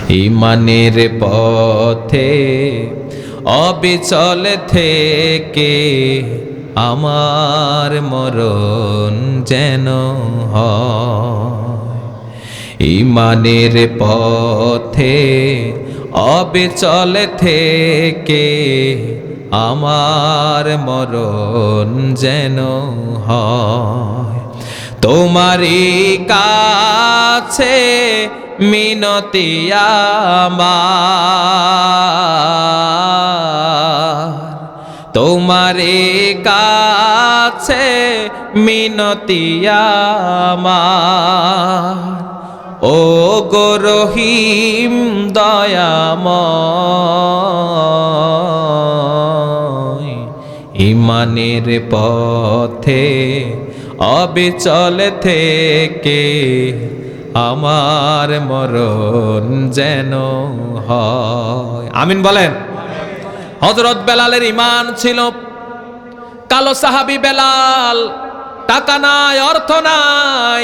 ইমানের পথে অবিচল থেকে আমার মরণ যেন হয়। ইমানের পথে অবিচল থেকে আমার মরণ যেন হয়। তোমারই কাছে মিনতি আমার, তোমারই কাছে মিনতি আমার, ও গো রহিম দয়াময়। ইমানের পথে অবিচল থেকে আমার মরণ যেন হয়। আমিন বলেন। হযরত বেলালের ঈমান ছিল। কালো সাহাবী বেলাল, টাকা নাই, অর্থ নাই,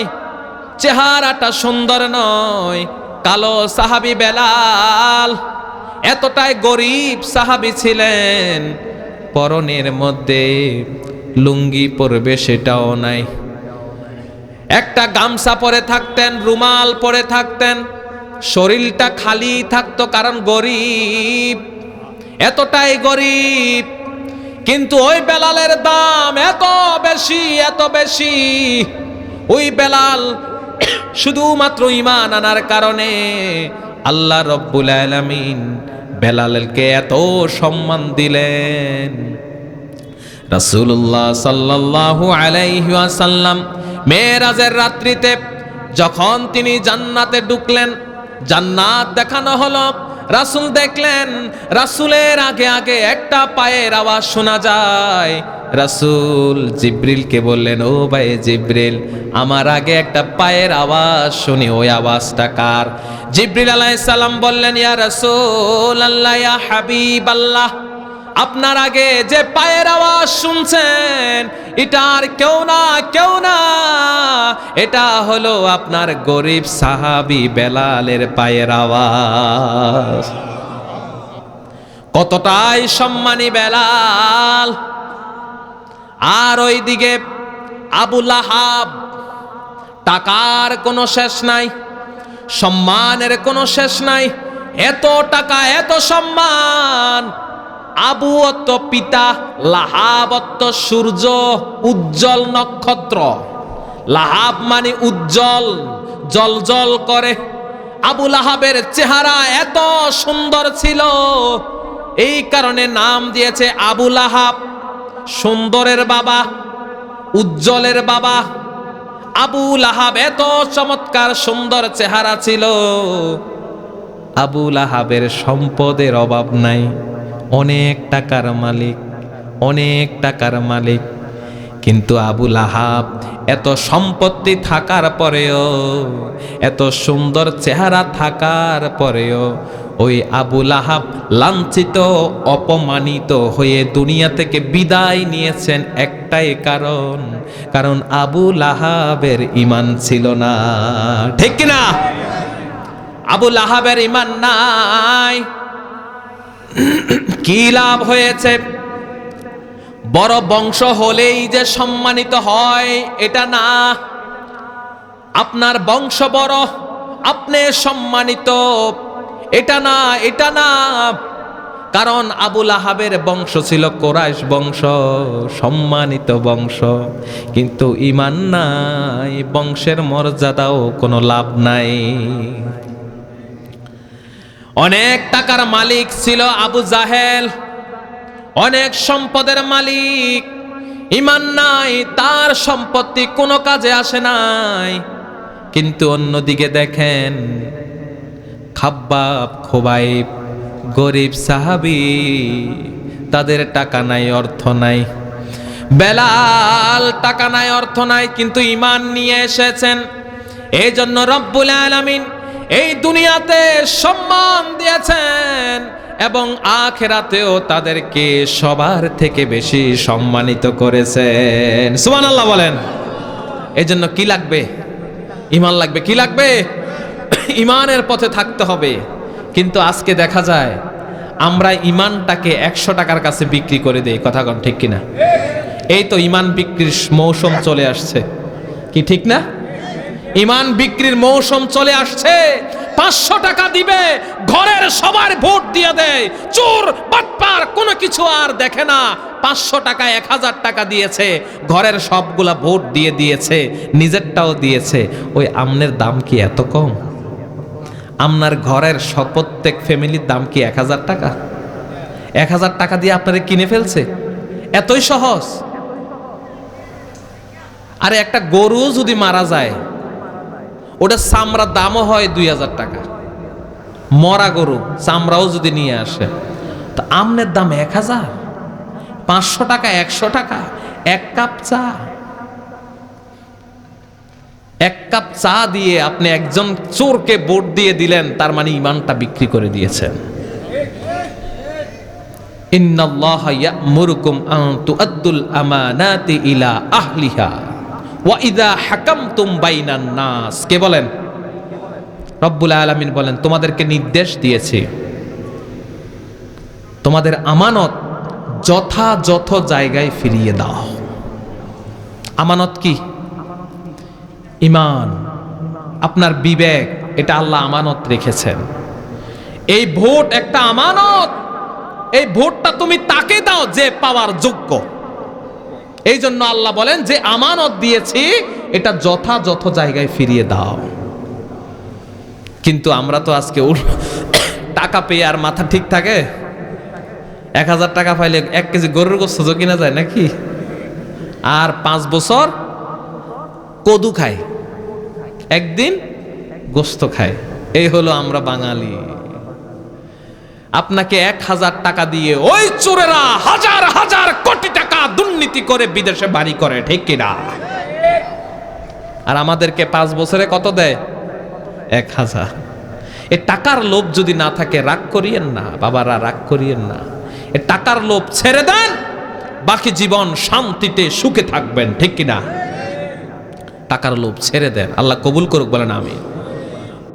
চেহারাটা সুন্দর নয়। কালো সাহাবী বেলাল এতটাই গরিব সাহাবী ছিলেন, পরনের মধ্যে লুঙ্গি পরবে সেটাও নাই। একটা গামছা পরে থাকতেন, রুমাল পরে থাকতেন, শরীরটা খালি থাকতো, কারণ গরিব, এতটাই গরিব। কিন্তু ওই বেলালের দাম এত বেশি, এত বেশি। ওই বেলাল শুধুমাত্র ঈমান আনার কারণে আল্লাহ রব্বুল আলামিন বেলালকে এত সম্মান দিলেন। রাসূলুল্লাহ সাল্লাল্লাহু আলাইহি ওয়াসাল্লাম মেরাজের রাত্রিতে যখন তিনি জান্নাতে ঢুকলেন, জান্নাত দেখানো হলো, রাসূল দেখলেন, রাসূলের আগে আগে একটা পায়ের আওয়াজ শোনা যায়। রাসূল জিবরিলকে বললেন, ও ভাই জিবরিল, আমার আগে একটা পায়ের আওয়াজ শুনি, ওই আওয়াজটা কার? জিবরিল আলাইহিস সালাম বললেন, ইয়া রাসূলুল্লাহ, ইয়া হাবিবাল্লাহ, আপনার আগে যে পায়ের আওয়াজ শুনছেন এটা আর কেউ না, কেউ না, এটা হলো আপনার গরিব সাহাবী বেলালের পায়ের আওয়াজ। কতটাই সম্মানী বেলাল। আর ওইদিকে আবু লাহাব, টাকার কোনো শেষ নাই, সম্মানের কোনো শেষ নাই, এত টাকা, এত সম্মান। আবু অত্ত পিতা, লাহাব অত্ত সূর্য, উজ্জ্বল নক্ষত্র। লাহাব মানে উজ্জ্বল, জল জল করে। আবু লাহাবের চেহারা এত সুন্দর ছিল, এই কারণে নাম দিয়েছে আবু লাহাব, সুন্দরের বাবা, উজ্জ্বলের বাবা। আবু লাহাব এত চমৎকার সুন্দর চেহারা ছিল। আবু লাহাবের সম্পদের অভাব নাই, অনেক টাকার মালিক, অনেক টাকার মালিক। কিন্তু আবু লাহাব এত সম্পত্তি থাকার পরেও, এত সুন্দর চেহারা থাকার পরেও ওই আবু লাহাব লাঞ্ছিত, অপমানিত হয়ে দুনিয়া থেকে বিদায় নিয়েছেন একটাই কারণ, কারণ আবু লাহাবের ঈমান ছিল না। ঠিক কিনা? আবু লাহাবের ঈমান নাই, কি লাভ হয়েছে? বড় বংশ হলেই যে সম্মানিত হয় এটা না। আপনার বংশ বড়, আপনি সম্মানিত, এটা না, এটা না। কারণ আবু লাহাবের বংশ ছিল কুরাইশ বংশ, সম্মানিত বংশ, কিন্তু ঈমান নাই, বংশের মর্যাদাও কোনো লাভ নাই। অনেক টাকার মালিক ছিল আবু জাহেল, অনেক সম্পদের মালিক, ঈমান নাই, তার সম্পত্তি কোনো কাজে আসে নাই। কিন্তু অন্যদিকে দেখেন খাব্বাব, খুবাইব, গরিব সাহাবী, তাদের টাকা নাই, অর্থ নাই। বেলাল টাকা নাই, অর্থ নাই, কিন্তু ঈমান নিয়ে এসেছেন। এই জন্য রব্বুল আলামিন এই দুনিয়াতে সম্মান দিয়েছেন এবং আখিরাতেও তাদেরকে সবার থেকে বেশি সম্মানিত করেছেন। সুবহানাল্লাহ বলেন। এই জন্য কি লাগবে? ঈমান লাগবে। কি লাগবে? ঈমানের পথে থাকতে হবে। কিন্তু আজকে দেখা যায় আমরা ইমানটাকে 100 টাকার কাছে বিক্রি করে দেই। কথা কন ঠিক কিনা? এই তো ইমান বিক্রির মৌসুম চলে আসছে, কি ঠিক না? ইমান বিক্রির মৌসুম চলে আসছে। 500 টাকা দিবে, ঘরের সবার ভোট দিয়ে দেয়, চোর বাটপার কোনো কিছু আর দেখে না। 500 টাকা 1000 টাকা দিয়েছে, ঘরের সবগুলা ভোট দিয়ে দিয়েছে, নিজেরটাও দিয়েছে। ওই আমনের দাম কি এত কম? আপনার ঘরের প্রত্যেক ফ্যামিলির দাম কি 1000 টাকা? 1000 টাকা দিয়ে আপনারা কিনে ফেলছে, এতই সহজ। আরে একটা গরু যদি মারা যায়, ওটা চামড়ার দামও হয় 2000 টাকা। মরা গরু চামড়াও যদি নিয়ে আসে, তো আমনের দাম 1000, 500 টাকা, 100 টাকা। এক কাপ চা, এক কাপ চা দিয়ে আপনি একজন চোরকে ভোট দিয়ে দিলেন, তার মানে ইমানটা বিক্রি করে দিয়েছেন। ইন্নাল্লাহা ইয়া'মুরুকুম আন তুআদ্দুল আমানাতি ইলা আহলিহা ওয়া ইযা হাকামতুম বাইনান নাস। কে বলেন? রব্বুল আলামিন বলেন, তোমাদেরকে নির্দেশ দিয়েছি তোমাদের আমানত যথাযথ জায়গায় ফিরিয়ে দাও। আমানত কি? ঈমান, আপনার বিবেক, এটা আল্লাহ আমানত রেখেছেন। এই ভোট একটা আমানত, এই ভোটটা তুমি তাকে দাও যে পাওয়ার যোগ্য। এই জন্য আল্লাহ বলেন যে আমানত দিয়েছি এটা যথাযথ জায়গায় ফিরিয়ে দাও। কিন্তু আমরা তো আজকে টাকা পেয়ে আর মাথা ঠিক থাকে? 1000 টাকা পাইলে 1 কেজি গরুর গোশত কিনা যায় নাকি? আর 5 বছর কদু খায়, একদিন গোশত খায়। এই হলো আমরা বাঙালি। আপনাকে 1000 টাকা দিয়ে ওই চোরেরা হাজার হাজার কোটি টাকা দুর্নীতি করে বিদেশে বাড়ি করে, ঠিক কিনা? আর আমাদেরকে 5 বছরে কত দেয়? 1000। এ টাকার লোভ যদি না থাকে, রাগ করিয়েন না বাবারা, রাগ করিয়েন না। এ টাকার লোভ ছেড়ে দেন, বাকি জীবন শান্তিতে সুখে থাকবেন, ঠিক কিনা? টাকার লোভ ছেড়ে দেন, আল্লাহ কবুল করুক, বলেন আমিন।